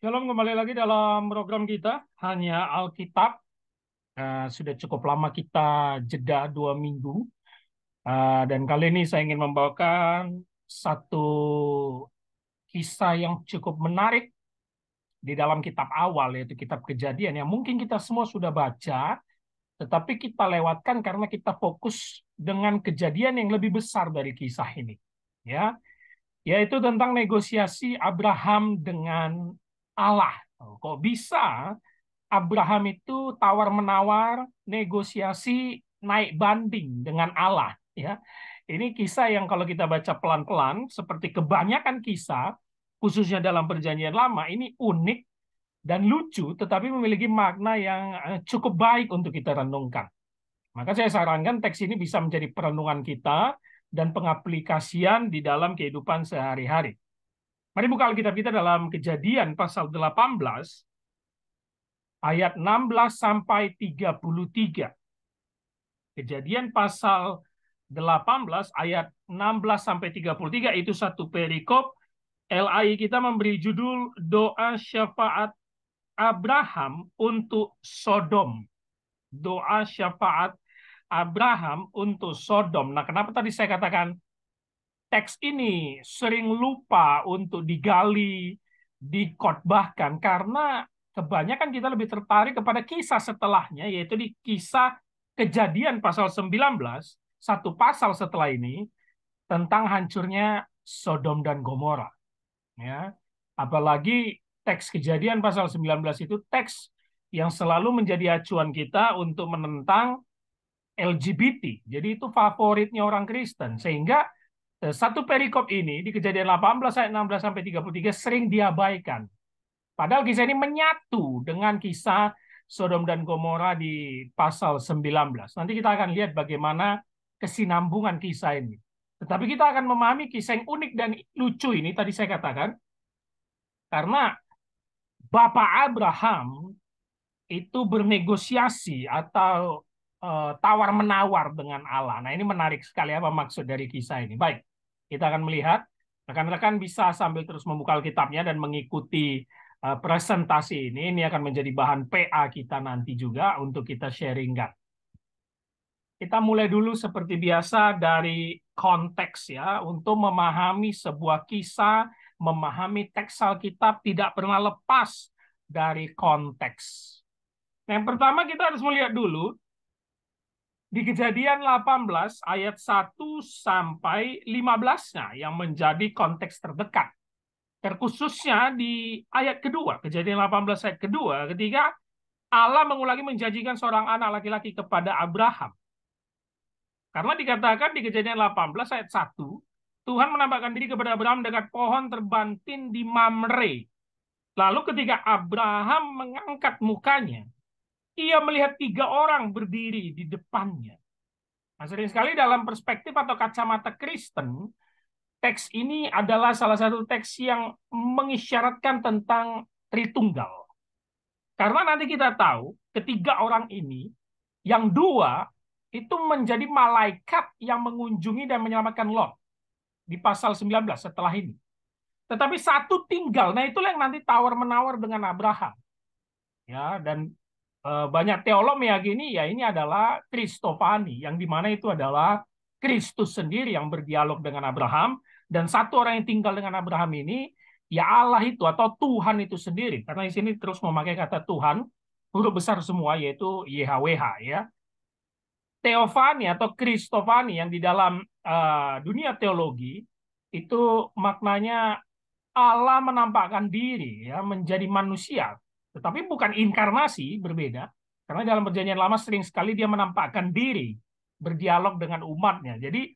Shalom, kembali lagi dalam program kita hanya Alkitab. Sudah cukup lama kita jeda 2 minggu. Dan kali ini saya ingin membawakan satu kisah yang cukup menarik di dalam kitab awal, yaitu kitab Kejadian yang mungkin kita semua sudah baca, tetapi kita lewatkan karena kita fokus dengan kejadian yang lebih besar dari kisah ini, ya, yaitu tentang negosiasi Abraham dengan Allah. Kok bisa Abraham itu tawar-menawar, negosiasi, naik banding dengan Allah, ya. Ini kisah yang kalau kita baca pelan-pelan, seperti kebanyakan kisah, khususnya dalam Perjanjian Lama, ini unik dan lucu, tetapi memiliki makna yang cukup baik untuk kita renungkan. Maka saya sarankan teks ini bisa menjadi perenungan kita dan pengaplikasian di dalam kehidupan sehari-hari. Mari buka Alkitab kita dalam Kejadian pasal 18 ayat 16 sampai 33. Kejadian pasal 18 ayat 16 sampai 33 itu satu perikop. LAI kita memberi judul doa syafaat Abraham untuk Sodom. Doa syafaat Abraham untuk Sodom. Nah, kenapa tadi saya katakan teks ini sering lupa untuk digali, dikhotbahkan, karena kebanyakan kita lebih tertarik kepada kisah setelahnya, yaitu di kisah Kejadian pasal 19, satu pasal setelah ini, tentang hancurnya Sodom dan Gomora. Ya. Apalagi teks Kejadian pasal 19 itu teks yang selalu menjadi acuan kita untuk menentang LGBT. Jadi itu favoritnya orang Kristen. Sehingga satu perikop ini di Kejadian 18 ayat 16 sampai 33 sering diabaikan. Padahal kisah ini menyatu dengan kisah Sodom dan Gomora di pasal 19. Nanti kita akan lihat bagaimana kesinambungan kisah ini. Tetapi kita akan memahami kisah yang unik dan lucu ini tadi saya katakan karena Bapak Abraham itu bernegosiasi atau tawar-menawar dengan Allah. Nah, ini menarik sekali apa maksud dari kisah ini. Baik, kita akan melihat. Rekan-rekan bisa sambil terus membuka Alkitabnya dan mengikuti presentasi ini. Ini akan menjadi bahan PA kita nanti juga untuk kita sharingkan. Kita mulai dulu seperti biasa dari konteks ya, untuk memahami sebuah kisah, memahami teks Alkitab tidak pernah lepas dari konteks. Yang pertama kita harus melihat dulu di Kejadian 18 ayat 1 sampai 15-nya yang menjadi konteks terdekat. Terkhususnya di ayat kedua, Kejadian 18 ayat kedua, ketika Allah mengulangi menjanjikan seorang anak laki-laki kepada Abraham. Karena dikatakan di Kejadian 18 ayat 1, Tuhan menampakkan diri kepada Abraham dekat pohon terbantin di Mamre. Lalu ketika Abraham mengangkat mukanya, ia melihat 3 orang berdiri di depannya. Nah, sering sekali dalam perspektif atau kacamata Kristen, teks ini adalah salah satu teks yang mengisyaratkan tentang Tritunggal. Karena nanti kita tahu, ketiga orang ini, yang 2 itu menjadi malaikat yang mengunjungi dan menyelamatkan Lot di pasal 19 setelah ini. Tetapi satu tinggal, nah itulah yang nanti tawar-menawar dengan Abraham. Ya, dan banyak teolog meyakini ya ini adalah Kristofani, yang dimana itu adalah Kristus sendiri yang berdialog dengan Abraham, dan satu orang yang tinggal dengan Abraham ini ya Allah itu atau Tuhan itu sendiri, karena di sini terus memakai kata Tuhan huruf besar semua, yaitu YHWH ya. Teofani atau Kristofani yang di dalam dunia teologi itu maknanya Allah menampakkan diri ya menjadi manusia, tetapi bukan inkarnasi, berbeda. Karena dalam Perjanjian Lama sering sekali dia menampakkan diri berdialog dengan umatnya. Jadi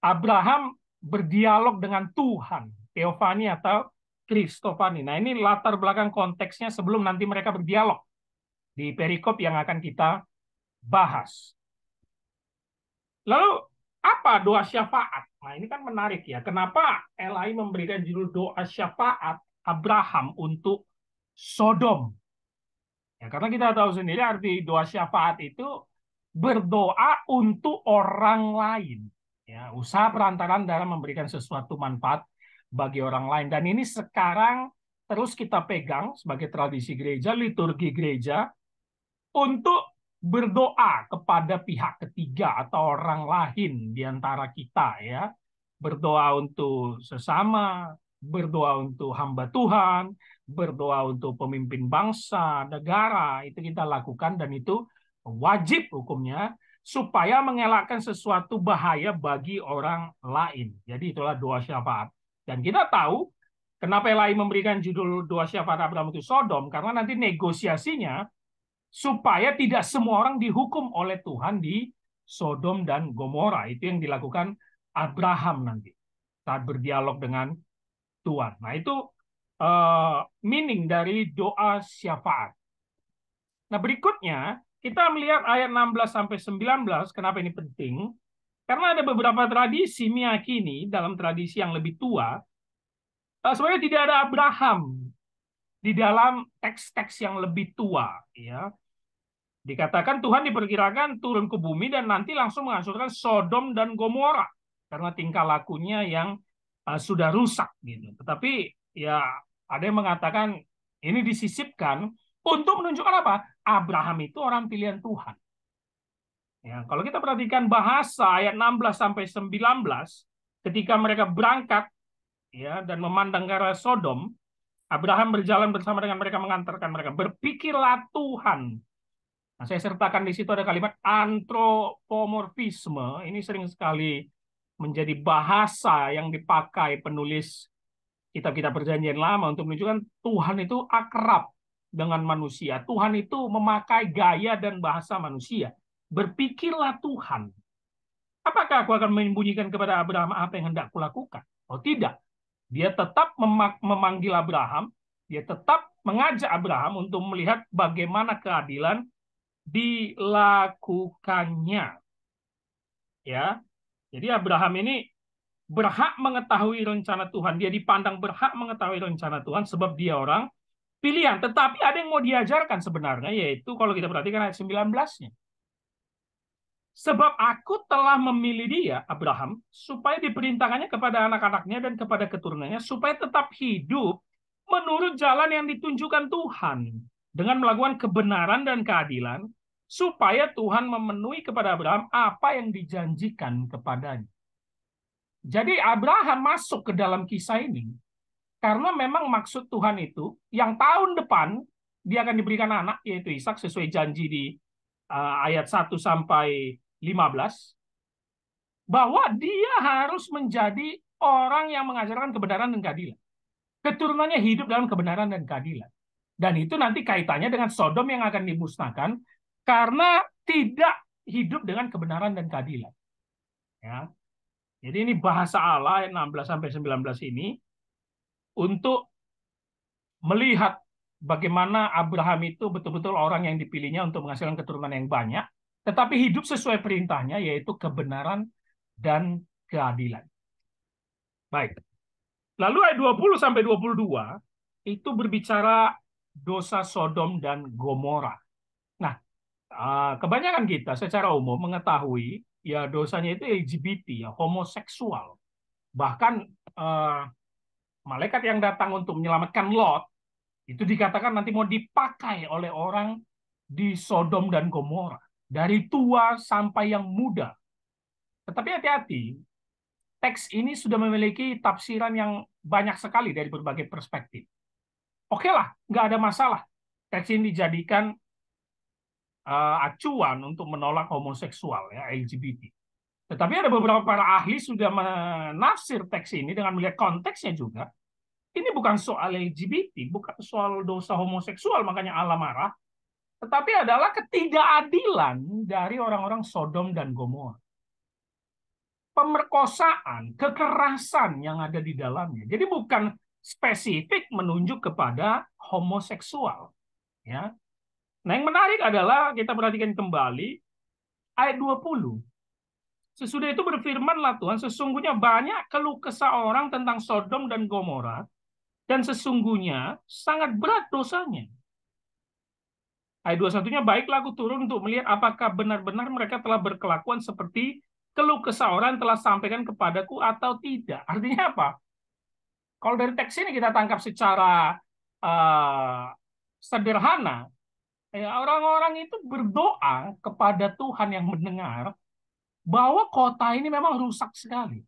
Abraham berdialog dengan Tuhan, Teofani atau Kristofani. Nah, ini latar belakang konteksnya sebelum nanti mereka berdialog di perikop yang akan kita bahas. Lalu apa doa syafaat? Nah, ini kan menarik ya. Kenapa LAI memberikan judul doa syafaat Abraham untuk Sodom? Ya, karena kita tahu sendiri arti doa syafaat itu berdoa untuk orang lain. Ya, usaha perantaraan dalam memberikan sesuatu manfaat bagi orang lain. Dan ini sekarang terus kita pegang sebagai tradisi gereja, liturgi gereja, untuk berdoa kepada pihak ketiga atau orang lain di antara kita, ya. Berdoa untuk sesama, berdoa untuk hamba Tuhan, berdoa untuk pemimpin bangsa, negara, itu kita lakukan dan itu wajib hukumnya supaya mengelakkan sesuatu bahaya bagi orang lain. Jadi itulah doa syafaat. Dan kita tahu kenapa Elai memberikan judul doa syafaat Abraham itu Sodom, karena nanti negosiasinya supaya tidak semua orang dihukum oleh Tuhan di Sodom dan Gomora. Itu yang dilakukan Abraham nanti saat berdialog dengan Tuhan. Nah, itu meaning dari doa syafaat. Nah, berikutnya kita melihat ayat 16 sampai 19. Kenapa ini penting? Karena ada beberapa tradisi meyakini dalam tradisi yang lebih tua, sebenarnya tidak ada Abraham di dalam teks-teks yang lebih tua, ya. Dikatakan Tuhan diperkirakan turun ke bumi dan nanti langsung menghancurkan Sodom dan Gomora karena tingkah lakunya yang sudah rusak gitu. Tetapi ya ada yang mengatakan ini disisipkan untuk menunjukkan apa? Abraham itu orang pilihan Tuhan. Ya, kalau kita perhatikan bahasa ayat 16 sampai 19, ketika mereka berangkat ya dan memandang ke arah Sodom, Abraham berjalan bersama dengan mereka mengantarkan mereka. Berpikirlah Tuhan. Nah, saya sertakan di situ ada kalimat antropomorfisme. Ini sering sekali menjadi bahasa yang dipakai penulis kitab-kitab Perjanjian Lama untuk menunjukkan Tuhan itu akrab dengan manusia. Tuhan itu memakai gaya dan bahasa manusia. Berpikirlah Tuhan. Apakah aku akan menyembunyikan kepada Abraham apa yang hendak kulakukan? Oh tidak. Dia tetap memanggil Abraham. Dia tetap mengajak Abraham untuk melihat bagaimana keadilan dilakukannya, ya. Jadi Abraham ini berhak mengetahui rencana Tuhan. Dia dipandang berhak mengetahui rencana Tuhan sebab dia orang pilihan. Tetapi ada yang mau diajarkan sebenarnya, yaitu kalau kita perhatikan ayat 19-nya. Sebab aku telah memilih dia, Abraham, supaya diperintahkannya kepada anak-anaknya dan kepada keturunannya, supaya tetap hidup menurut jalan yang ditunjukkan Tuhan, dengan melakukan kebenaran dan keadilan, supaya Tuhan memenuhi kepada Abraham apa yang dijanjikan kepadanya. Jadi Abraham masuk ke dalam kisah ini karena memang maksud Tuhan itu yang tahun depan dia akan diberikan anak, yaitu Ishak, sesuai janji di ayat 1 sampai 15, bahwa dia harus menjadi orang yang mengajarkan kebenaran dan keadilan. Keturunannya hidup dalam kebenaran dan keadilan. Dan itu nanti kaitannya dengan Sodom yang akan dimusnahkan karena tidak hidup dengan kebenaran dan keadilan. Ya. Jadi ini bahasa Allah ayat 16 sampai 19 ini untuk melihat bagaimana Abraham itu betul-betul orang yang dipilihnya untuk menghasilkan keturunan yang banyak, tetapi hidup sesuai perintahnya, yaitu kebenaran dan keadilan. Baik. Lalu ayat 20 sampai 22 itu berbicara dosa Sodom dan Gomora. Nah, kebanyakan kita secara umum mengetahui ya dosanya itu LGBT, ya homoseksual. Bahkan malaikat yang datang untuk menyelamatkan Lot itu dikatakan nanti mau dipakai oleh orang di Sodom dan Gomora, dari tua sampai yang muda. Tetapi hati-hati, teks ini sudah memiliki tafsiran yang banyak sekali dari berbagai perspektif. Oke lah, nggak ada masalah. Teks ini dijadikan acuan untuk menolak homoseksual, ya, LGBT. Tetapi ada beberapa para ahli sudah menafsir teks ini dengan melihat konteksnya juga. Ini bukan soal LGBT, bukan soal dosa homoseksual, makanya Allah marah. Tetapi adalah ketidakadilan dari orang-orang Sodom dan Gomora. Pemerkosaan, kekerasan yang ada di dalamnya. Jadi bukan spesifik menunjuk kepada homoseksual. Ya. Nah, yang menarik adalah kita perhatikan kembali ayat 20. Sesudah itu berfirmanlah Tuhan, sesungguhnya banyak keluh kesah orang tentang Sodom dan Gomora, dan sesungguhnya sangat berat dosanya. Ayat 21-nya, baiklah aku turun untuk melihat apakah benar-benar mereka telah berkelakuan seperti keluh kesah orang telah sampaikan kepadaku atau tidak. Artinya apa? Kalau dari teks ini kita tangkap secara eh, sederhana, ya, orang-orang itu berdoa kepada Tuhan yang mendengar bahwa kota ini memang rusak sekali.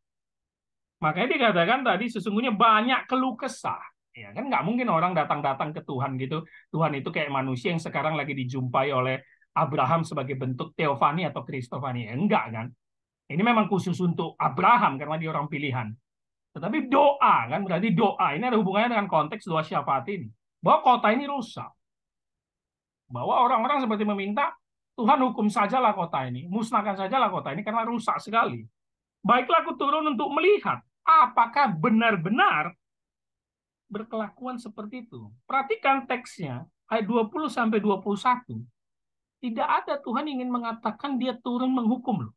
Makanya dikatakan tadi sesungguhnya banyak keluh kesah. Ya kan nggak mungkin orang datang-datang ke Tuhan gitu. Tuhan itu kayak manusia yang sekarang lagi dijumpai oleh Abraham sebagai bentuk teofani atau kristofani. Ya, enggak kan? Ini memang khusus untuk Abraham karena dia orang pilihan. Tetapi doa kan berarti doa ini ada hubungannya dengan konteks doa syafaat ini. Bahwa kota ini rusak. Bahwa orang-orang seperti meminta Tuhan hukum sajalah kota ini, musnahkan sajalah kota ini karena rusak sekali. Baiklah aku turun untuk melihat apakah benar-benar berkelakuan seperti itu. Perhatikan teksnya ayat 20 sampai 21. Tidak ada Tuhan ingin mengatakan dia turun menghukum loh.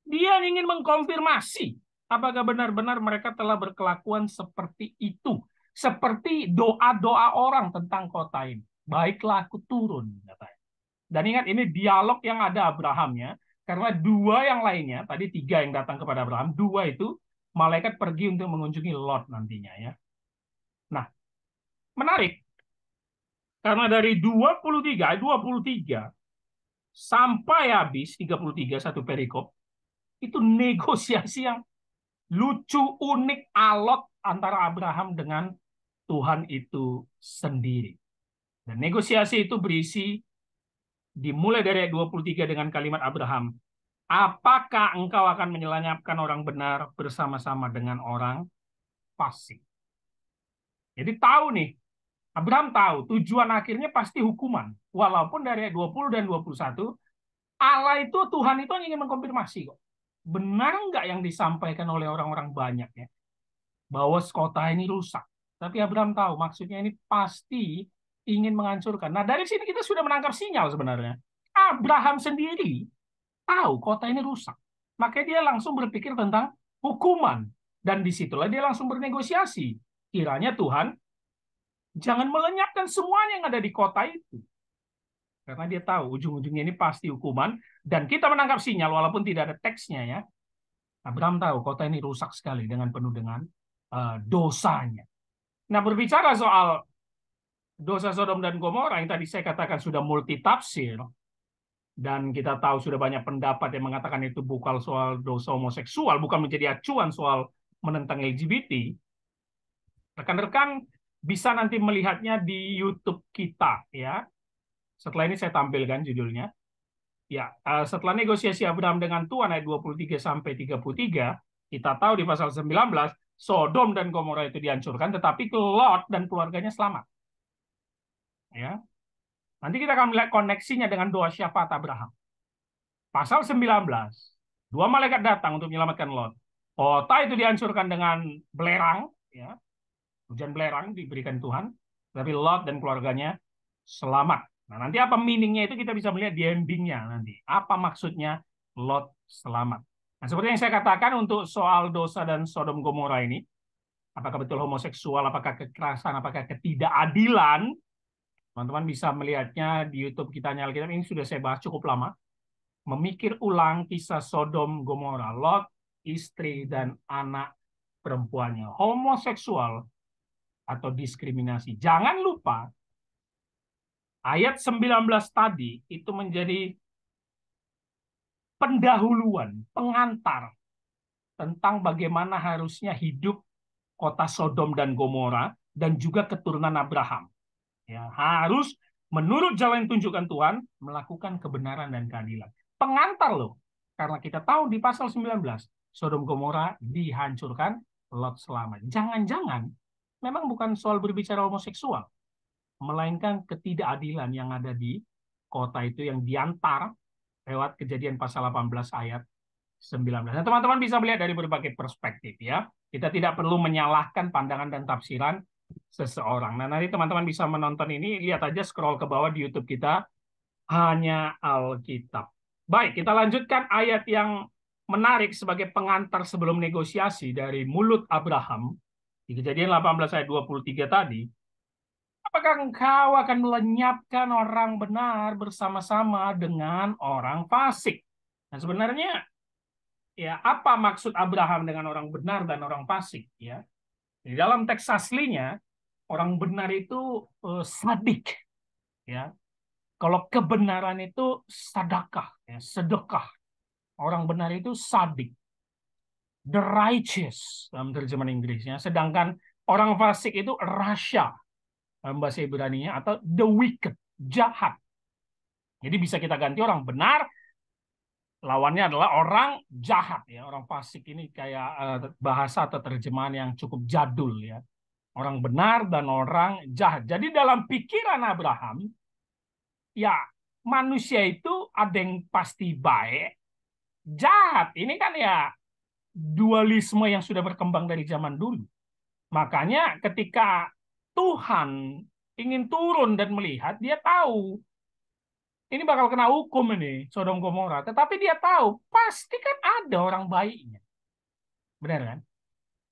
Dia ingin mengkonfirmasi apakah benar-benar mereka telah berkelakuan seperti itu. Seperti doa-doa orang tentang kota ini. Baiklah aku turun, katanya. Dan ingat ini dialog yang ada Abrahamnya, karena dua yang lainnya, tadi tiga yang datang kepada Abraham, dua itu malaikat pergi untuk mengunjungi Lot nantinya ya. Nah, menarik. Karena dari 23 sampai habis 33 satu perikop, itu negosiasi yang lucu, unik, alot antara Abraham dengan Tuhan itu sendiri. Dan negosiasi itu berisi dimulai dari ayat 23 dengan kalimat Abraham, apakah engkau akan menyelamatkan orang benar bersama-sama dengan orang fasik? Jadi tahu nih, Abraham tahu tujuan akhirnya pasti hukuman. Walaupun dari ayat 20 dan 21, Allah itu, Tuhan itu ingin mengkonfirmasi kok. Benar nggak yang disampaikan oleh orang-orang banyak ya? Bahwa kota ini rusak. Tapi Abraham tahu maksudnya ini pasti ingin menghancurkan. Nah dari sini kita sudah menangkap sinyal sebenarnya. Abraham sendiri tahu kota ini rusak. Makanya dia langsung berpikir tentang hukuman. Dan disitulah dia langsung bernegosiasi. Kiranya Tuhan jangan melenyapkan semuanya yang ada di kota itu. Karena dia tahu ujung-ujungnya ini pasti hukuman. Dan kita menangkap sinyal walaupun tidak ada teksnya ya. Abraham tahu kota ini rusak sekali dengan penuh dengan dosanya. Nah berbicara soal dosa Sodom dan Gomora yang tadi saya katakan sudah multitafsir, dan kita tahu sudah banyak pendapat yang mengatakan itu bukan soal dosa homoseksual, bukan menjadi acuan soal menentang LGBT. Rekan-rekan bisa nanti melihatnya di YouTube kita ya. Setelah ini saya tampilkan judulnya. Ya, setelah negosiasi Abraham dengan Tuhan ayat 23 sampai 33, kita tahu di pasal 19 Sodom dan Gomora itu dihancurkan, tetapi Lot dan keluarganya selamat. Ya, nanti kita akan melihat koneksinya dengan doa syafaat Abraham. Pasal 19, dua malaikat datang untuk menyelamatkan Lot. Kota itu dihancurkan dengan belerang, ya, hujan belerang diberikan Tuhan, tapi Lot dan keluarganya selamat. Nah, nanti apa meaningnya itu kita bisa melihat di endingnya nanti. Apa maksudnya Lot selamat? Nah, seperti yang saya katakan untuk soal dosa dan Sodom Gomora ini, apakah betul homoseksual, apakah kekerasan, apakah ketidakadilan, teman-teman bisa melihatnya di YouTube kita Alkitab. Ini sudah saya bahas cukup lama. Memikir ulang kisah Sodom Gomora, Lot, istri dan anak perempuannya, homoseksual atau diskriminasi. Jangan lupa ayat 19 tadi itu menjadi pendahuluan, pengantar tentang bagaimana harusnya hidup kota Sodom dan Gomora dan juga keturunan Abraham. Ya, harus menurut jalan yang tunjukkan Tuhan melakukan kebenaran dan keadilan. Pengantar loh. Karena kita tahu di pasal 19 Sodom Gomora dihancurkan, Lot selamat. Jangan-jangan memang bukan soal berbicara homoseksual, melainkan ketidakadilan yang ada di kota itu yang diantar lewat Kejadian pasal 18 ayat 19. Nah, teman-teman bisa melihat dari berbagai perspektif ya. Kita tidak perlu menyalahkan pandangan dan tafsiran seseorang. Nah, nanti teman-teman bisa menonton ini, lihat aja scroll ke bawah di YouTube kita, hanya Alkitab. Baik, kita lanjutkan ayat yang menarik sebagai pengantar sebelum negosiasi dari mulut Abraham. Di Kejadian 18 ayat 23 tadi, apakah engkau akan melenyapkan orang benar bersama-sama dengan orang fasik? Nah, sebenarnya ya apa maksud Abraham dengan orang benar dan orang fasik ya? Di dalam teks aslinya Orang benar itu sadik, ya. Kalau kebenaran itu sadakah, ya, sedekah. Orang benar itu sadik, the righteous dalam terjemahan Inggrisnya. Sedangkan orang fasik itu rasya dalam bahasa Ibrani-nya, atau the wicked, jahat. Jadi bisa kita ganti orang benar, lawannya adalah orang jahat, ya. Orang fasik ini kayak bahasa atau terjemahan yang cukup jadul, ya. Orang benar dan orang jahat. Jadi dalam pikiran Abraham, ya, manusia itu ada yang pasti baik, jahat. Ini kan ya dualisme yang sudah berkembang dari zaman dulu. Makanya ketika Tuhan ingin turun dan melihat, dia tahu ini bakal kena hukum ini, Sodom Gomora. Tetapi dia tahu, pasti kan ada orang baiknya. Benar kan?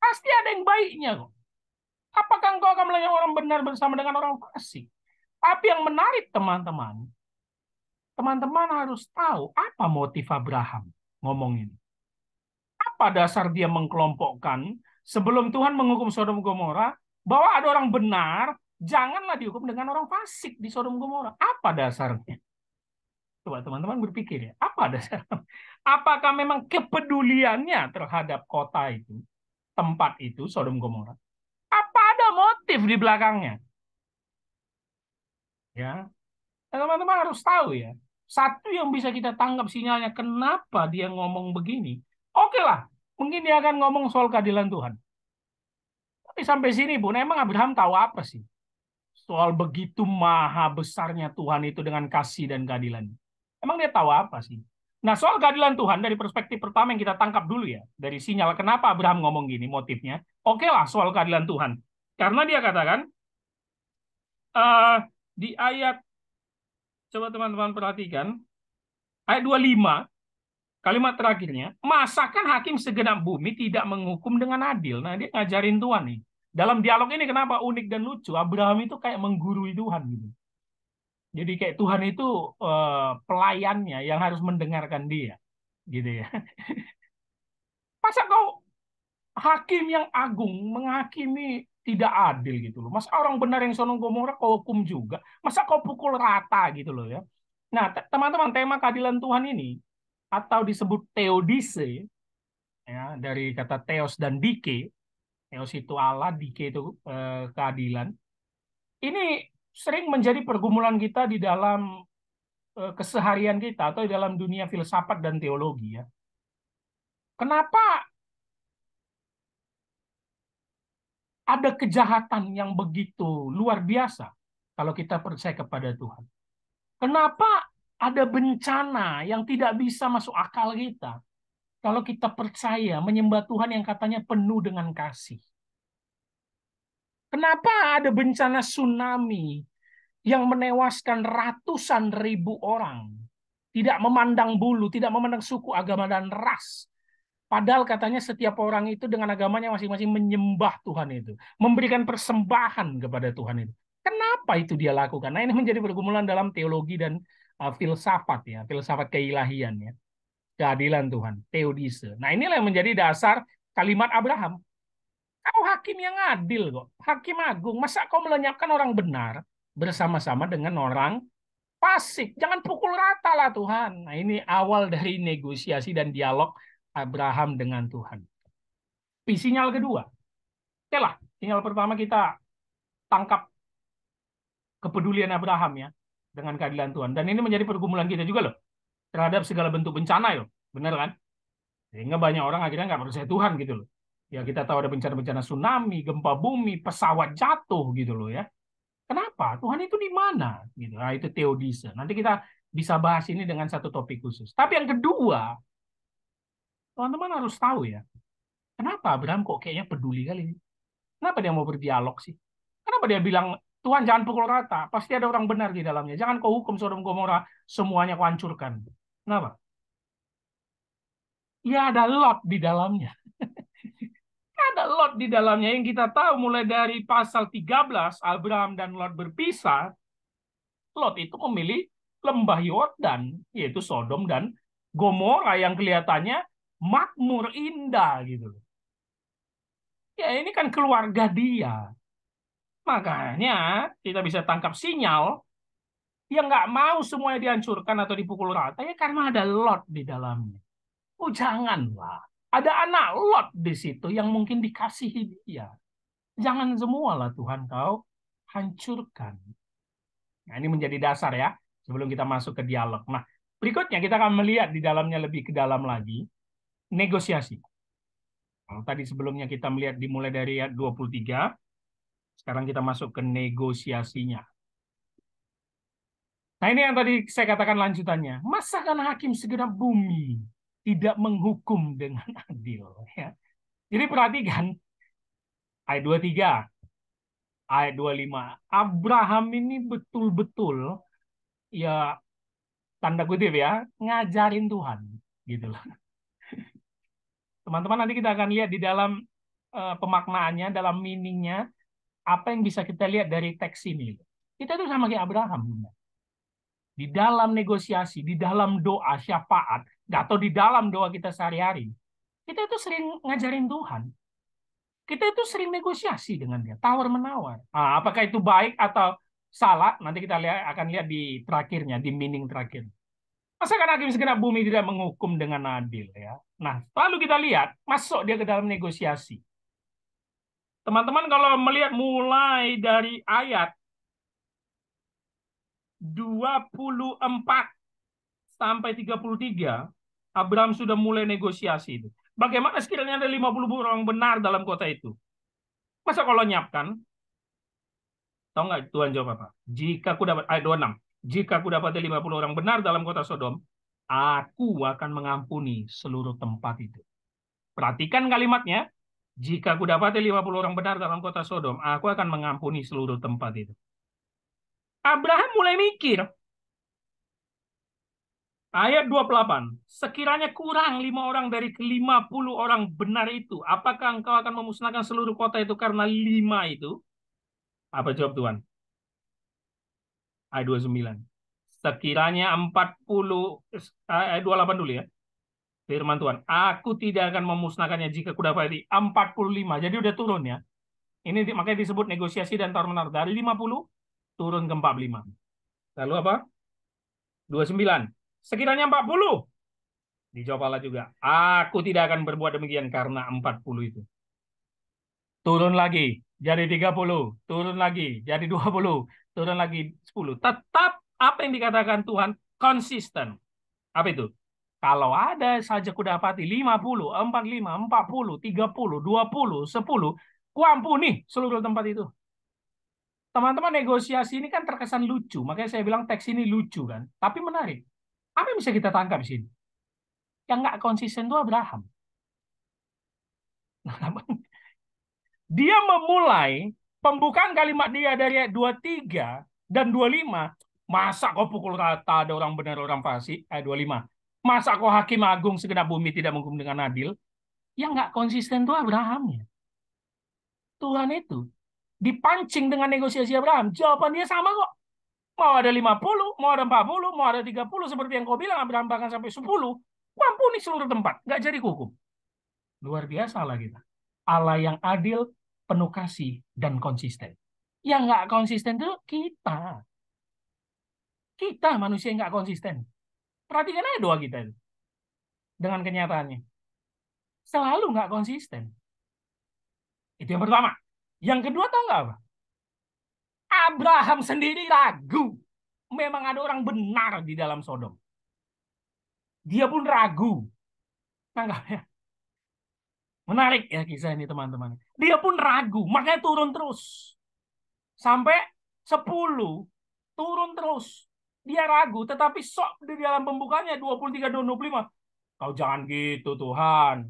Pasti ada yang baiknya kok. Apakah engkau akan melihat orang benar bersama dengan orang fasik? Tapi yang menarik teman-teman, teman-teman harus tahu apa motif Abraham ngomong ini. Apa dasar dia mengkelompokkan sebelum Tuhan menghukum Sodom Gomora bahwa ada orang benar, janganlah dihukum dengan orang fasik di Sodom Gomora. Apa dasarnya? Coba teman-teman berpikir ya, apa dasarnya? Apakah memang kepeduliannya terhadap kota itu, tempat itu, Sodom Gomora? Apa ada motif di belakangnya? Ya, teman-teman harus tahu ya. Satu yang bisa kita tangkap sinyalnya kenapa dia ngomong begini. Oke lah, mungkin dia akan ngomong soal keadilan Tuhan. Tapi sampai sini Bun, emang Abraham tahu apa sih? Soal begitu maha besarnya Tuhan itu dengan kasih dan keadilan. Emang dia tahu apa sih? Nah, soal keadilan Tuhan dari perspektif pertama yang kita tangkap dulu ya. Dari sinyal kenapa Abraham ngomong gini, motifnya. Oke lah soal keadilan Tuhan. Karena dia katakan, di ayat, coba teman-teman perhatikan, ayat 25, kalimat terakhirnya, masakan hakim segenap bumi tidak menghukum dengan adil? Nah, dia ngajarin Tuhan nih. Dalam dialog ini kenapa unik dan lucu? Abraham itu kayak menggurui Tuhan gitu. Jadi kayak Tuhan itu pelayannya yang harus mendengarkan dia, gitu ya. Masa kau hakim yang agung menghakimi tidak adil gitu loh? Masa orang benar yang Sodom Gomora kau hukum juga? Masa kau pukul rata gitu loh ya? Nah, teman-teman, tema keadilan Tuhan ini atau disebut theodice, ya, dari kata theos dan dike. Theos itu Allah, dike itu keadilan. Ini sering menjadi pergumulan kita di dalam keseharian kita atau di dalam dunia filsafat dan teologi ya. Kenapa ada kejahatan yang begitu luar biasa kalau kita percaya kepada Tuhan? Kenapa ada bencana yang tidak bisa masuk akal kita kalau kita percaya menyembah Tuhan yang katanya penuh dengan kasih? Kenapa ada bencana tsunami yang menewaskan ratusan ribu orang? Tidak memandang bulu, tidak memandang suku, agama, dan ras. Padahal katanya setiap orang itu dengan agamanya masing-masing menyembah Tuhan itu. Memberikan persembahan kepada Tuhan itu. Kenapa itu dia lakukan? Nah, ini menjadi pergumulan dalam teologi dan filsafat ya. Filsafat keilahian ya. Keadilan Tuhan. Theodice. Nah, inilah yang menjadi dasar kalimat Abraham. Kau hakim yang adil kok. Hakim agung. Masa kau melenyapkan orang benar bersama-sama dengan orang fasik? Jangan pukul rata lah Tuhan. Nah, ini awal dari negosiasi dan dialog Abraham dengan Tuhan. Tapi sinyal kedua. Oke lah, sinyal pertama kita tangkap kepedulian Abraham ya dengan keadilan Tuhan. Dan ini menjadi pergumulan kita juga loh terhadap segala bentuk bencana loh. Benar kan? Sehingga banyak orang akhirnya nggak percaya Tuhan gitu loh. Ya kita tahu ada bencana-bencana tsunami, gempa bumi, pesawat jatuh gitu loh ya. Kenapa? Tuhan itu di mana? Gitu. Nah, itu teodise. Nanti kita bisa bahas ini dengan satu topik khusus. Tapi yang kedua, teman-teman harus tahu ya, kenapa Abraham kok kayaknya peduli kali ini? Kenapa dia mau berdialog sih? Kenapa dia bilang, Tuhan jangan pukul rata, pasti ada orang benar di dalamnya. Jangan kau hukum Sodom Gomora, semuanya kau hancurkan. Kenapa? Ya ada Lot di dalamnya. Ada Lot di dalamnya yang kita tahu mulai dari pasal 13, Abraham dan Lot berpisah. Lot itu memilih lembah Yordan, yaitu Sodom dan Gomora yang kelihatannya makmur indah gitu. Ya ini kan keluarga dia. Makanya kita bisa tangkap sinyal yang nggak mau semuanya dihancurkan atau dipukul rata ya karena ada Lot di dalamnya. Oh janganlah. Ada anak Lot di situ yang mungkin dikasihi dia. Jangan semualah Tuhan kau hancurkan. Nah, ini menjadi dasar ya sebelum kita masuk ke dialog. Nah, berikutnya kita akan melihat di dalamnya lebih ke dalam lagi negosiasi. Kalau tadi sebelumnya kita melihat dimulai dari ayat 23, sekarang kita masuk ke negosiasinya. Nah, ini yang tadi saya katakan lanjutannya. Masakan hakim segenap bumi tidak menghukum dengan adil? Ya. Jadi perhatikan ayat 23, ayat 25. Abraham ini betul-betul ya tanda kutip ya ngajarin Tuhan gitu loh. Teman-teman nanti kita akan lihat di dalam pemaknaannya, dalam meaningnya, apa yang bisa kita lihat dari teks ini. Kita itu sama kayak Abraham. Di dalam negosiasi, di dalam doa syafaat, atau di dalam doa kita sehari-hari, kita itu sering ngajarin Tuhan. Kita itu sering negosiasi dengan dia, tawar-menawar. Ah, apakah itu baik atau salah? Nanti kita lihat akan lihat di terakhirnya, di meaning terakhir. Masakan hakim segenap bumi tidak menghukum dengan adil ya. Nah, lalu kita lihat masuk dia ke dalam negosiasi. Teman-teman kalau melihat mulai dari ayat 24 sampai 33, Abraham sudah mulai negosiasi itu. Bagaimana sekiranya ada 50 orang benar dalam kota itu? Masa kalau nyiapkan, tahu nggak Tuhan jawab apa? Jika aku dapat, ayat 26, jika aku dapat 50 orang benar dalam kota Sodom, aku akan mengampuni seluruh tempat itu. Perhatikan kalimatnya, jika aku dapat 50 orang benar dalam kota Sodom, aku akan mengampuni seluruh tempat itu. Abraham mulai mikir, ayat 28, sekiranya kurang 5 orang dari ke-50 orang benar itu, apakah engkau akan memusnahkan seluruh kota itu karena 5 itu? Apa jawab Tuhan? Ayat 29. Sekiranya 40, ayat 28 dulu ya. Firman Tuhan, aku tidak akan memusnahkannya jika kudapati 45. Jadi udah turun ya. Ini makanya disebut negosiasi dan tawar-menawar. Dari 50 turun ke 45. Lalu apa? 29. Sekiranya 40. Dijawab Allah juga, aku tidak akan berbuat demikian karena 40 itu. Turun lagi, jadi 30. Turun lagi, jadi 20. Turun lagi 10. Tetap apa yang dikatakan Tuhan konsisten. Apa itu? Kalau ada saja kudapati 50, 45, 40, 30, 20, 10, kuampuni seluruh tempat itu. Teman-teman negosiasi ini kan terkesan lucu. Makanya saya bilang teks ini lucu kan. Tapi menarik. Apa yang bisa kita tangkap di sini? Yang nggak konsisten itu Abraham. Dia memulai pembukaan kalimat dia dari ayat 23 dan 25. Masa kau pukul rata ada orang benar orang fasik? Ayat 25. Masa kau hakim agung segenap bumi tidak menghukum dengan adil? Yang nggak konsisten itu Abrahamnya. Tuhan itu dipancing dengan negosiasi Abraham. Jawaban dia sama kok. Mau ada 50, mau ada 40, mau ada 30. Seperti yang kau bilang, Abraham bahkan sampai 10. Mampuni seluruh tempat. Nggak jadi hukum. Luar biasa lah kita. Allah yang adil, penuh kasih, dan konsisten. Yang nggak konsisten itu kita. Kita manusia yang nggak konsisten. Perhatikan aja doa kita itu. Dengan kenyataannya. Selalu nggak konsisten. Itu yang pertama. Yang kedua tahu nggak apa? Abraham sendiri ragu. Memang ada orang benar di dalam Sodom. Dia pun ragu. Nah, menarik ya kisah ini teman-teman. Dia pun ragu. Makanya turun terus. Sampai 10 turun terus. Dia ragu, tetapi sok di dalam pembukanya 23 dan 25. Kau jangan gitu Tuhan.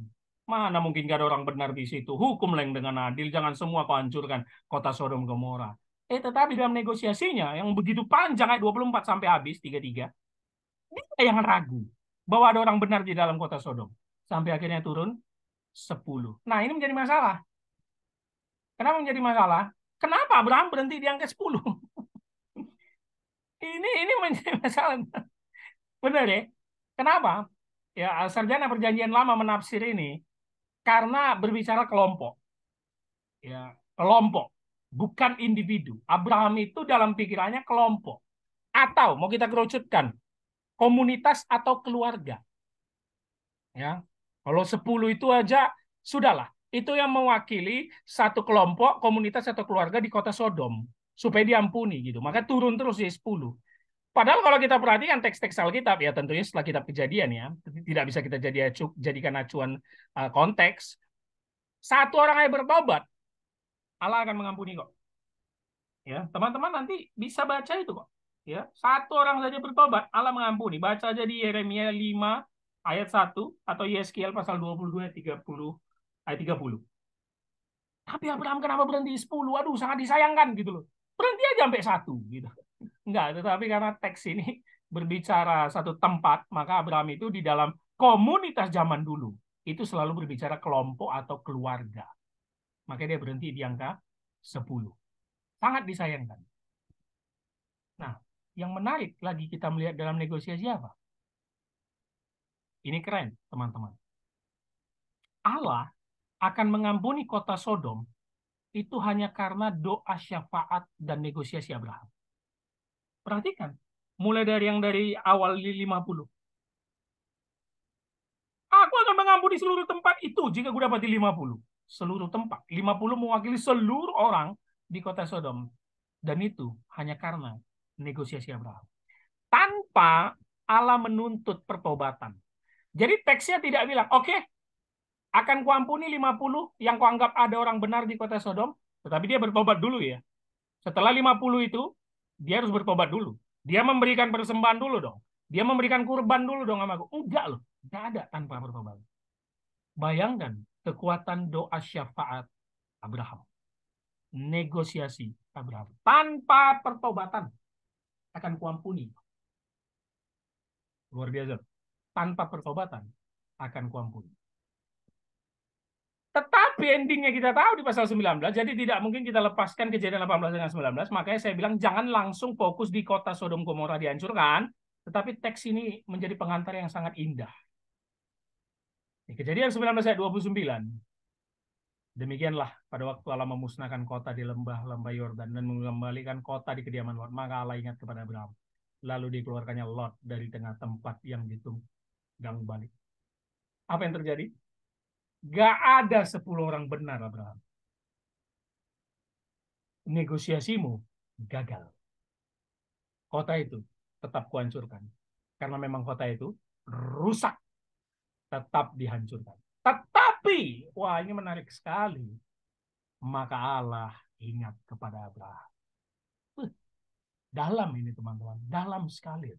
Mana mungkin gak ada orang benar di situ. Hukum yang dengan adil, jangan semua kau hancurkan kota Sodom Gomora. Tetapi dalam negosiasinya yang begitu panjang ayat 24 sampai habis 33, dia yang ragu bahwa ada orang benar di dalam kota Sodom. Sampai akhirnya turun 10. Nah, ini menjadi masalah. Kenapa menjadi masalah? Kenapa Abraham berhenti di angka 10? Ini menjadi masalah. Benar ya? Kenapa? Ya, sarjana perjanjian lama menafsir ini karena berbicara kelompok. Ya, kelompok. bukan individu. Abraham itu dalam pikirannya kelompok. Atau mau kita kerucutkan, komunitas atau keluarga. Ya, kalau 10 itu aja sudahlah. Itu yang mewakili satu kelompok, komunitas atau keluarga di kota Sodom supaya diampuni gitu. Maka turun terus ya 10. Padahal kalau kita perhatikan teks-teks Alkitab ya tentunya setelah kitab Kejadian ya, tidak bisa kita jadikan acuan konteks. Satu orang yang bertobat, Allah akan mengampuni kok. Ya, teman-teman nanti bisa baca itu kok. Ya, satu orang saja bertobat, Allah mengampuni. Baca aja di Yeremia 5 ayat 1 atau Yeskiel pasal 22 ayat 30 ayat 30. Tapi Abraham kenapa berhenti 10? Aduh, sangat disayangkan gitu loh. Berhenti aja sampai 1 gitu. Enggak, tetapi karena teks ini berbicara satu tempat, maka Abraham itu di dalam komunitas zaman dulu itu selalu berbicara kelompok atau keluarga. Makanya dia berhenti di angka 10. Sangat disayangkan. Nah, yang menarik lagi kita melihat dalam negosiasi apa? Ini keren, teman-teman. Allah akan mengampuni kota Sodom itu hanya karena doa syafaat dan negosiasi Abraham. Perhatikan, mulai dari yang dari awal 50. Aku akan mengampuni seluruh tempat itu jika gue dapati 50. Seluruh tempat. 50 mewakili seluruh orang di kota Sodom. Dan itu hanya karena negosiasi Abraham. Tanpa Allah menuntut pertobatan. Jadi teksnya tidak bilang, oke, akan kuampuni 50 yang kuanggap ada orang benar di kota Sodom, tetapi dia bertobat dulu ya. Setelah 50 itu, dia harus bertobat dulu. Dia memberikan persembahan dulu dong. Dia memberikan kurban dulu dong sama aku. Enggak loh, enggak ada tanpa bertobat. Bayangkan kekuatan doa syafaat Abraham. Negosiasi Abraham. Tanpa pertobatan akan kuampuni. Luar biasa. Tanpa pertobatan akan kuampuni. Tetapi endingnya kita tahu di pasal 19, jadi tidak mungkin kita lepaskan kejadian 18 dengan 19, makanya saya bilang jangan langsung fokus di kota Sodom Gomora dihancurkan, tetapi teks ini menjadi pengantar yang sangat indah. Kejadian 19 ayat 29. Demikianlah pada waktu Allah memusnahkan kota di lembah-lembah Yordan dan mengembalikan kota di kediaman Lot, maka Allah ingat kepada Abraham. Lalu dikeluarkannya Lot dari tengah tempat yang ditunggang balik. Apa yang terjadi? Gak ada 10 orang benar, Abraham. Negosiasimu gagal. Kota itu tetap kuhancurkan. Karena memang kota itu rusak. Tetap dihancurkan. Tetapi, wah ini menarik sekali. Maka Allah ingat kepada Abraham. Dalam ini teman-teman. Dalam sekali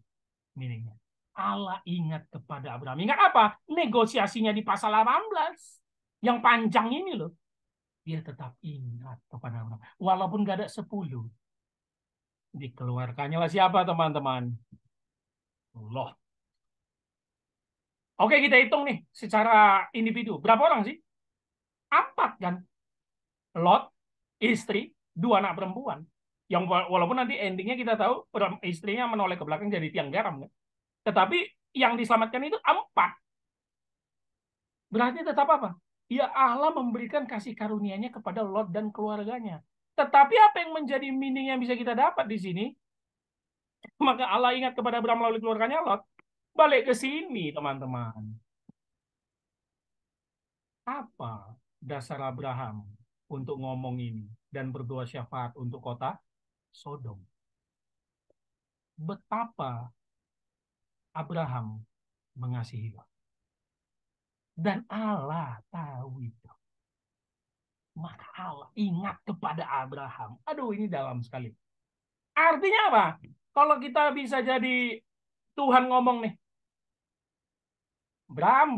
meaningnya. Allah ingat kepada Abraham. Ingat apa? Negosiasinya di pasal 18. Yang panjang ini loh. Dia tetap ingat kepada Abraham. Walaupun gak ada 10. Dikeluarkannya lah siapa teman-teman? Allah. Oke kita hitung nih secara individu. Berapa orang sih? 4 kan? Lot, istri, 2 anak perempuan. Yang walaupun nanti endingnya kita tahu istrinya menoleh ke belakang jadi tiang garam. Kan? Tetapi yang diselamatkan itu 4. Berarti tetap apa? Ya Allah memberikan kasih karunia-Nya kepada Lot dan keluarganya. Tetapi apa yang menjadi meaning yang bisa kita dapat di sini? Maka Allah ingat kepada Abraham melalui keluarganya Lot. Balik ke sini, teman-teman. Apa dasar Abraham untuk ngomong ini dan berdoa syafaat untuk kota Sodom? Betapa Abraham mengasihi Lot. Dan Allah tahu itu. Maka Allah ingat kepada Abraham. Aduh, ini dalam sekali. Artinya apa? Kalau kita bisa jadi Tuhan ngomong nih, Bram,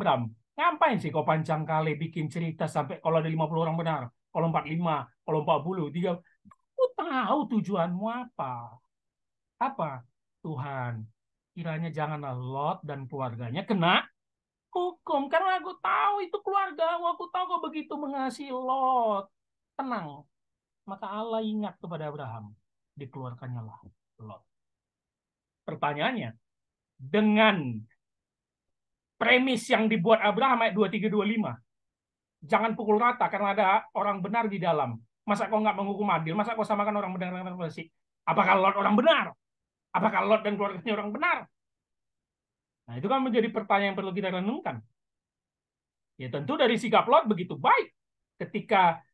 ngapain sih kau panjang kali bikin cerita sampai kalau ada 50 orang benar, kalau 45, kalau 40, 3. Aku tahu tujuanmu apa. Apa? Tuhan, kiranya janganlah Lot dan keluarganya kena hukum. Karena aku tahu itu keluarga, aku tahu kau begitu mengasihi Lot. Tenang. Maka Allah ingat kepada Abraham. Dikeluarkannya lah Lot. Pertanyaannya, dengan premis yang dibuat Abraham ayat 23-25, jangan pukul rata karena ada orang benar di dalam. Masa kau nggak menghukum adil? Masa kau samakan orang benar dengan orang fasik? Apakah Lot orang benar? Apakah Lot dan keluarganya orang benar? Nah, itu kan menjadi pertanyaan yang perlu kita renungkan. Ya tentu dari sikap Lot begitu baik ketika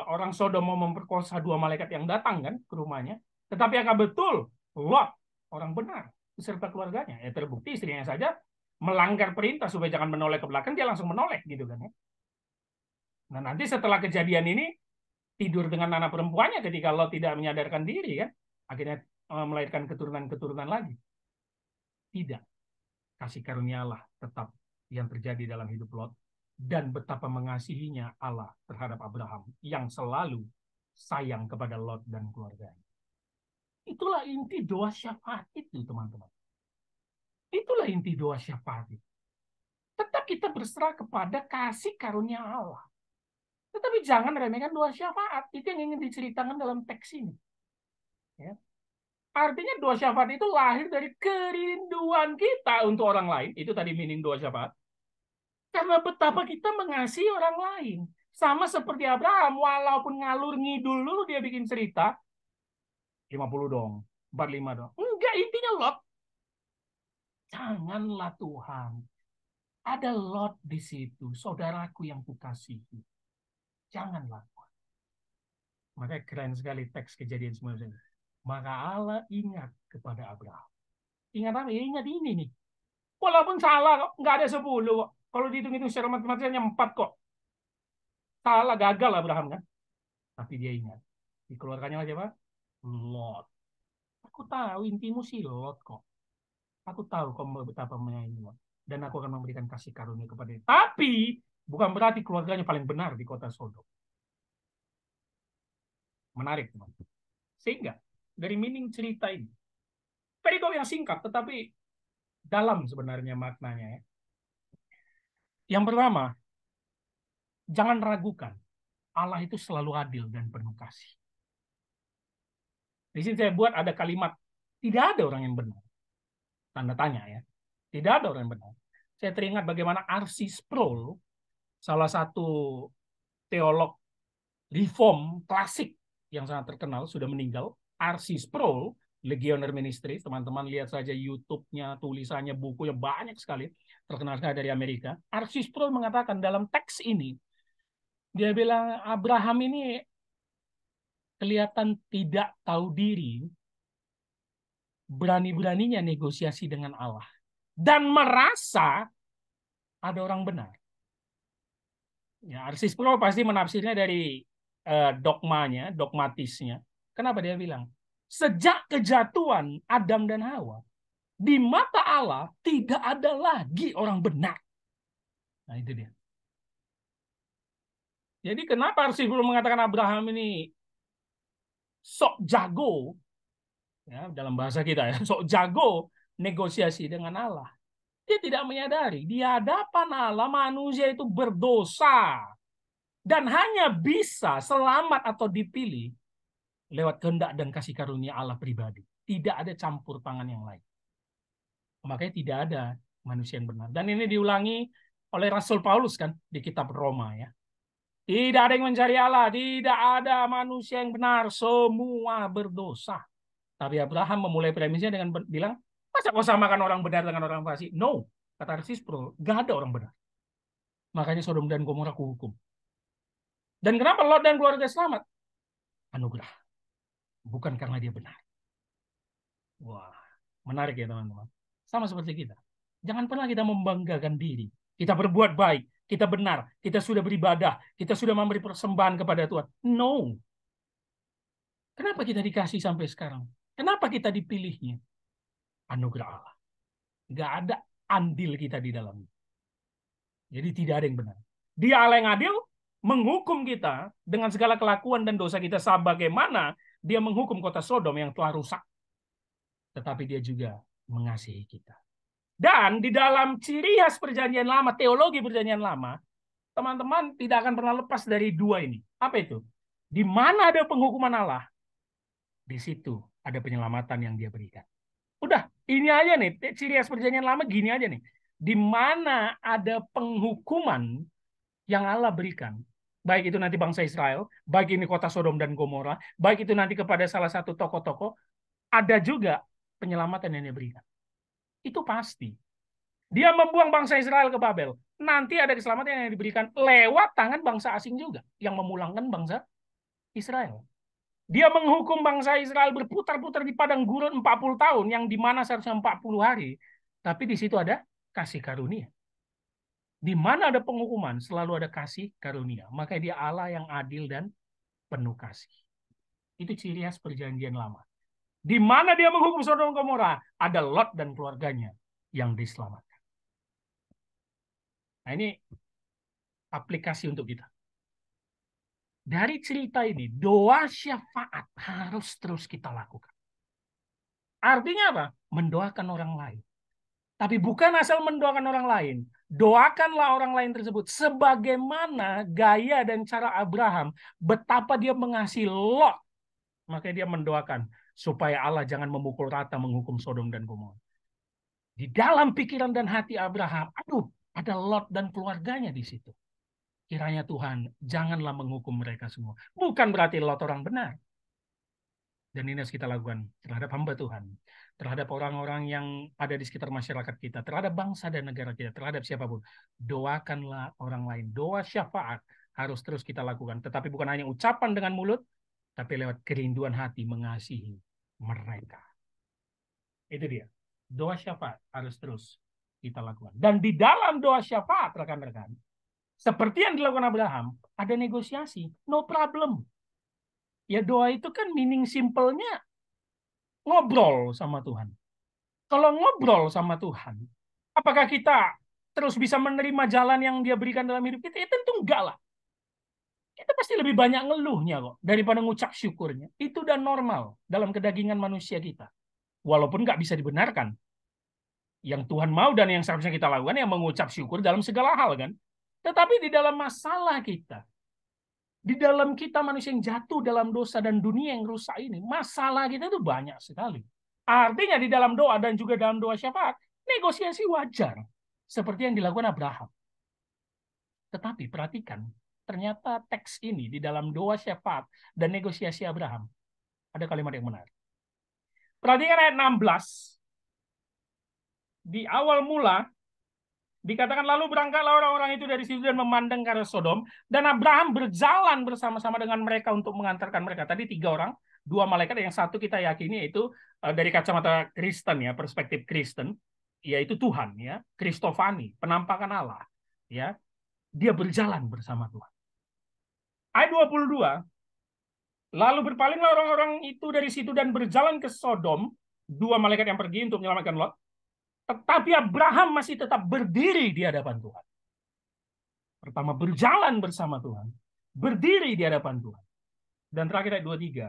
orang Sodom mau memperkosa dua malaikat yang datang kan ke rumahnya. Tetapi apakah betul Lot orang benar beserta keluarganya? Ya terbukti istrinya saja melanggar perintah supaya jangan menoleh ke belakang, dia langsung menoleh gitu kan ya. Nah, nanti setelah kejadian ini tidur dengan anak perempuannya ketika Lot tidak menyadarkan diri kan, akhirnya melahirkan keturunan-keturunan lagi. Tidak. Kasih karunia Allah tetap yang terjadi dalam hidup Lot dan betapa mengasihinya Allah terhadap Abraham yang selalu sayang kepada Lot dan keluarganya. Itulah inti doa syafaat itu, teman-teman. Itulah inti doa syafaat itu. Tetap kita berserah kepada kasih karunia Allah. Tetapi jangan remehkan doa syafaat. Itu yang ingin diceritakan dalam teks ini. Ya. Artinya doa syafaat itu lahir dari kerinduan kita untuk orang lain. Itu tadi meaning doa syafaat. Karena betapa kita mengasihi orang lain. Sama seperti Abraham, walaupun ngalur ngidul dulu dia bikin cerita, 50 dong, 45 dong. Enggak, intinya Lot. Janganlah Tuhan. Ada Lot di situ, saudaraku yang kukasihi. Janganlah Tuhan. Makanya keren sekali teks Kejadian 19. Maka Allah ingat kepada Abraham. Ingat apa? Ingat ini nih. Walaupun salah, nggak ada 10. Kalau dihitung-hitung secara matematis hanya 4 kok. Salah, gagal Abraham kan. Tapi dia ingat. Dikeluarkannya aja apa? Lot. Aku tahu intimu sih Lot kok. Aku tahu kamu betapa menyayangi Lot. Dan aku akan memberikan kasih karunia kepada dia. Tapi bukan berarti keluarganya paling benar di kota Sodom. Menarik, teman. Sehingga dari meaning cerita ini, perikop yang singkat tetapi dalam sebenarnya maknanya. Ya. Yang pertama, jangan ragukan. Allah itu selalu adil dan penuh kasih. Di sini saya buat ada kalimat, tidak ada orang yang benar. Tanda tanya ya. Tidak ada orang yang benar. Saya teringat bagaimana R.C. Sproul, salah satu teolog reform klasik yang sangat terkenal, sudah meninggal. R.C. Sproul, Legioner Ministry, teman-teman lihat saja YouTube-nya, tulisannya, bukunya banyak sekali, terkenal sekali dari Amerika. R.C. Sproul mengatakan dalam teks ini, dia bilang Abraham ini kelihatan tidak tahu diri, berani-beraninya negosiasi dengan Allah, dan merasa ada orang benar. Ya, R.C. Sproul pasti menafsirnya dari dogmanya, dogmatisnya. Kenapa dia bilang? Sejak kejatuhan Adam dan Hawa, di mata Allah tidak ada lagi orang benar. Nah itu dia. Jadi kenapa R.C. Sproul mengatakan Abraham ini sok jago, ya, dalam bahasa kita ya, sok jago negosiasi dengan Allah. Dia tidak menyadari di hadapan Allah manusia itu berdosa dan hanya bisa selamat atau dipilih lewat kehendak dan kasih karunia Allah pribadi. Tidak ada campur tangan yang lain. Makanya tidak ada manusia yang benar. Dan ini diulangi oleh Rasul Paulus kan di kitab Roma ya. Tidak ada yang mencari Allah, tidak ada manusia yang benar, semua berdosa. Tapi Abraham memulai premisnya dengan bilang, masa kau samakan orang benar dengan orang fasik? No, kata R.C. Sproul, gak ada orang benar. Makanya Sodom dan Gomora kuhukum. Dan kenapa Lot dan keluarga selamat? Anugerah. Bukan karena dia benar. Wah, menarik ya teman-teman. Sama seperti kita. Jangan pernah kita membanggakan diri. Kita berbuat baik, kita benar, kita sudah beribadah, kita sudah memberi persembahan kepada Tuhan. No. Kenapa kita dikasih sampai sekarang? Kenapa kita dipilihnya? Anugerah Allah. Nggak ada andil kita di dalamnya. Jadi tidak ada yang benar. Dia Allah yang adil, menghukum kita dengan segala kelakuan dan dosa kita sebagaimana dia menghukum kota Sodom yang telah rusak. Tetapi dia juga mengasihi kita. Dan di dalam ciri khas perjanjian lama, teologi perjanjian lama, teman-teman tidak akan pernah lepas dari dua ini. Apa itu? Di mana ada penghukuman Allah, di situ ada penyelamatan yang dia berikan. Udah, ini aja nih, ciri khas perjanjian lama gini aja nih. Di mana ada penghukuman yang Allah berikan, baik itu nanti bangsa Israel, baik ini kota Sodom dan Gomora, baik itu nanti kepada salah satu tokoh-tokoh, ada juga penyelamatan yang dia berikan. Itu pasti. Dia membuang bangsa Israel ke Babel. Nanti ada keselamatan yang diberikan lewat tangan bangsa asing juga, yang memulangkan bangsa Israel. Dia menghukum bangsa Israel berputar-putar di padang gurun 40 tahun, yang di mana seharusnya 40 hari. Tapi di situ ada kasih karunia. Di mana ada penghukuman, selalu ada kasih karunia. Maka dia Allah yang adil dan penuh kasih. Itu ciri khas perjanjian lama. Di mana dia menghukum Sodom dan Gomora, ada Lot dan keluarganya yang diselamatkan. Nah, ini aplikasi untuk kita. Dari cerita ini, doa syafaat harus terus kita lakukan. Artinya apa? Mendoakan orang lain. Tapi bukan asal mendoakan orang lain. Doakanlah orang lain tersebut sebagaimana gaya dan cara Abraham, betapa dia mengasihi Lot. Maka dia mendoakan supaya Allah jangan memukul rata menghukum Sodom dan Gomora. Di dalam pikiran dan hati Abraham, aduh, ada Lot dan keluarganya di situ. Kiranya Tuhan, janganlah menghukum mereka semua. Bukan berarti Lot orang benar. Dan ini harus kita lakukan terhadap hamba Tuhan, terhadap orang-orang yang ada di sekitar masyarakat kita, terhadap bangsa dan negara kita, terhadap siapapun. Doakanlah orang lain. Doa syafaat harus terus kita lakukan. Tetapi bukan hanya ucapan dengan mulut, tapi lewat kerinduan hati mengasihi mereka. Itu dia. Doa syafaat harus terus kita lakukan. Dan di dalam doa syafaat, rekan-rekan, seperti yang dilakukan Abraham, ada negosiasi. No problem. Ya doa itu kan meaning simpelnya ngobrol sama Tuhan. Kalau ngobrol sama Tuhan, apakah kita terus bisa menerima jalan yang dia berikan dalam hidup kita? Ya tentu enggak lah. Kita pasti lebih banyak ngeluhnya kok daripada ngucap syukurnya. Itu udah normal dalam kedagingan manusia kita. Walaupun nggak bisa dibenarkan. Yang Tuhan mau dan yang seharusnya kita lakukan yang mengucap syukur dalam segala hal kan. Tetapi di dalam masalah kita, di dalam kita manusia yang jatuh dalam dosa dan dunia yang rusak ini, masalah kita itu banyak sekali. Artinya di dalam doa dan juga dalam doa syafaat, negosiasi wajar. Seperti yang dilakukan Abraham. Tetapi perhatikan, ternyata teks ini di dalam doa syafaat dan negosiasi Abraham, ada kalimat yang menarik. Perhatikan ayat 16. Di awal mula, dikatakan lalu berangkatlah orang-orang itu dari situ dan memandang ke arah Sodom, dan Abraham berjalan bersama-sama dengan mereka untuk mengantarkan mereka. Tadi 3 orang, 2 malaikat, yang satu kita yakini yaitu dari kacamata Kristen ya, perspektif Kristen, yaitu Tuhan ya, Kristofani, penampakan Allah ya. Dia berjalan bersama Tuhan. Ayat 22, lalu berpalinglah orang-orang itu dari situ dan berjalan ke Sodom, 2 malaikat yang pergi untuk menyelamatkan Lot. Tetapi Abraham masih tetap berdiri di hadapan Tuhan. Pertama, berjalan bersama Tuhan. Berdiri di hadapan Tuhan. Dan terakhir ayat 23.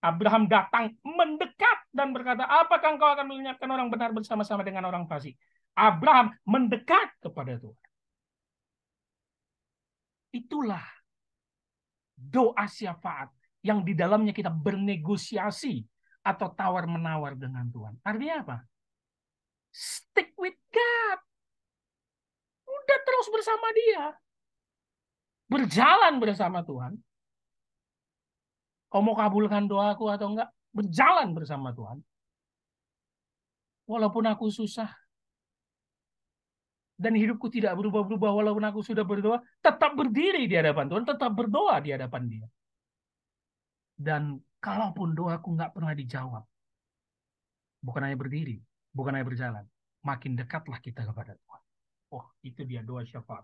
Abraham datang mendekat dan berkata, apakah engkau akan melenyapkan orang benar bersama-sama dengan orang fasik? Abraham mendekat kepada Tuhan. Itulah doa syafaat yang di dalamnya kita bernegosiasi atau tawar-menawar dengan Tuhan. Artinya apa? Stick with God. Udah terus bersama dia. Berjalan bersama Tuhan. Kau mau kabulkan doaku atau enggak? Berjalan bersama Tuhan. Walaupun aku susah. Dan hidupku tidak berubah-ubah walaupun aku sudah berdoa. Tetap berdiri di hadapan Tuhan. Tetap berdoa di hadapan dia. Dan kalaupun doaku enggak pernah dijawab. Bukan hanya berdiri. Bukan hanya berjalan. Makin dekatlah kita kepada Tuhan. Oh, itu dia doa syafaat.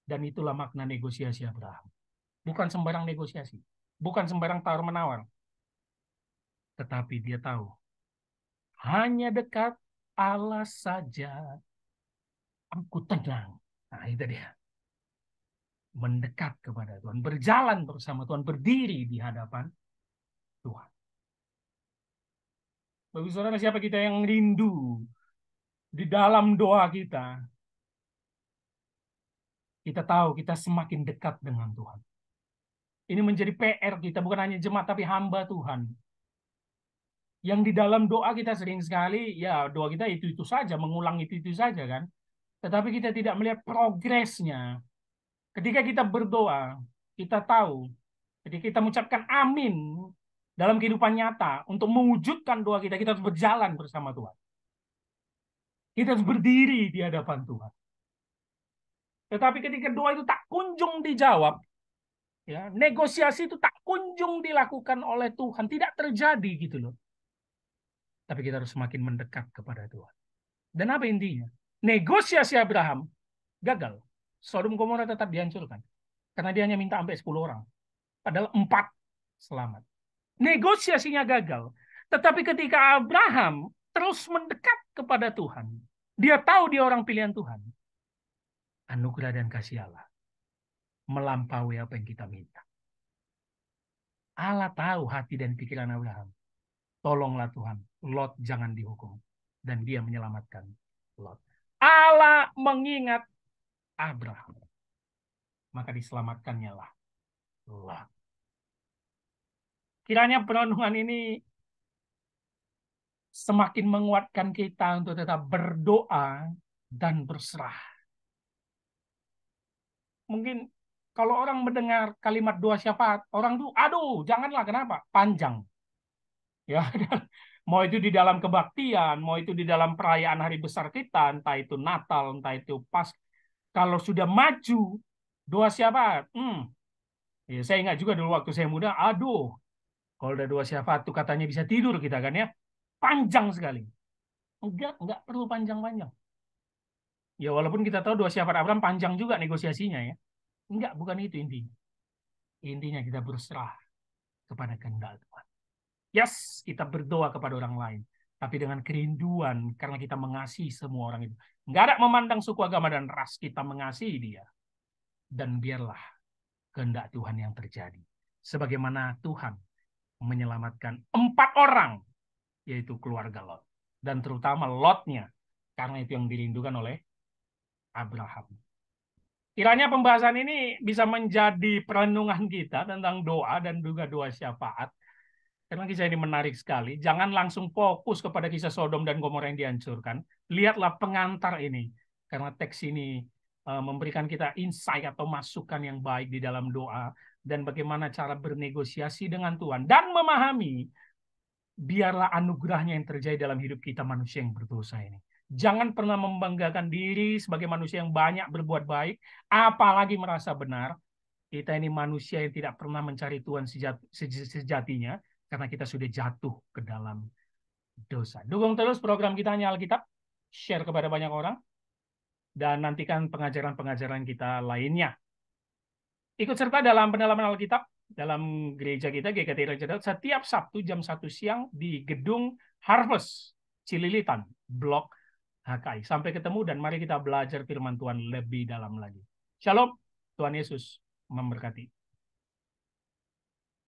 Dan itulah makna negosiasi Abraham. Bukan sembarang negosiasi. Bukan sembarang tawar-menawar. Tetapi dia tahu. Hanya dekat Allah saja aku tenang. Nah, itu dia. Mendekat kepada Tuhan. Berjalan bersama Tuhan. Berdiri di hadapan Tuhan. Bagi saudara, siapa kita yang rindu di dalam doa kita? Kita tahu kita semakin dekat dengan Tuhan. Ini menjadi PR kita, bukan hanya jemaat, tapi hamba Tuhan. Yang di dalam doa kita sering sekali, ya doa kita itu-itu saja, mengulang itu-itu saja kan. Tetapi kita tidak melihat progresnya. Ketika kita berdoa, kita tahu, ketika kita mengucapkan amin dalam kehidupan nyata, untuk mewujudkan doa kita, kita harus berjalan bersama Tuhan. Kita harus berdiri di hadapan Tuhan. Tetapi ketika doa itu tak kunjung dijawab, ya, negosiasi itu tak kunjung dilakukan oleh Tuhan, tidak terjadi gitu loh. Tapi kita harus semakin mendekat kepada Tuhan. Dan apa intinya? Negosiasi Abraham gagal. Sodom Gomora tetap dihancurkan. Karena dia hanya minta sampai 10 orang. Padahal 4 selamat. Negosiasinya gagal. Tetapi ketika Abraham terus mendekat kepada Tuhan, dia tahu dia orang pilihan Tuhan. Anugerah dan kasih Allah melampaui apa yang kita minta. Allah tahu hati dan pikiran Abraham. Tolonglah Tuhan, Lot jangan dihukum. Dan dia menyelamatkan Lot. Allah mengingat Abraham. Maka diselamatkannya lah Lot. Kiranya perenungan ini semakin menguatkan kita untuk tetap berdoa dan berserah. Mungkin kalau orang mendengar kalimat doa syafaat, orang tuh, aduh, janganlah, kenapa? Panjang. Ya, mau itu di dalam kebaktian, mau itu di dalam perayaan hari besar kita, entah itu Natal, entah itu pas. Kalau sudah maju, doa syafaat. Ya, saya ingat juga dulu waktu saya muda, aduh, kalau udah doa syafaat tuh katanya bisa tidur kita kan ya. Panjang sekali. Enggak perlu panjang-panjang. Ya walaupun kita tahu doa syafaat Abraham panjang juga negosiasinya ya. Enggak, bukan itu intinya. Intinya kita berserah kepada kehendak Tuhan. Yes, kita berdoa kepada orang lain. Tapi dengan kerinduan karena kita mengasihi semua orang itu. Enggak ada memandang suku, agama, dan ras. Kita mengasihi dia. Dan biarlah kehendak Tuhan yang terjadi. Sebagaimana Tuhan menyelamatkan 4 orang, yaitu keluarga Lot. Dan terutama Lotnya. Karena itu yang dirindukan oleh Abraham. Kiranya pembahasan ini bisa menjadi perenungan kita tentang doa dan juga doa syafaat. Karena kisah ini menarik sekali. Jangan langsung fokus kepada kisah Sodom dan Gomora yang dihancurkan. Lihatlah pengantar ini. Karena teks ini memberikan kita insight atau masukan yang baik di dalam doa. Dan bagaimana cara bernegosiasi dengan Tuhan. Dan memahami, biarlah anugerahnya yang terjadi dalam hidup kita manusia yang berdosa ini. Jangan pernah membanggakan diri sebagai manusia yang banyak berbuat baik, apalagi merasa benar. Kita ini manusia yang tidak pernah mencari Tuhan sejatinya, karena kita sudah jatuh ke dalam dosa. Dukung terus program kita Hanya Alkitab, share kepada banyak orang, dan nantikan pengajaran-pengajaran kita lainnya. Ikut serta dalam pendalaman Alkitab, dalam gereja kita, GKT Raja Daud, setiap Sabtu jam 1 siang di Gedung Harvest, Cililitan, Blok HKI. Sampai ketemu dan mari kita belajar firman Tuhan lebih dalam lagi. Shalom, Tuhan Yesus memberkati.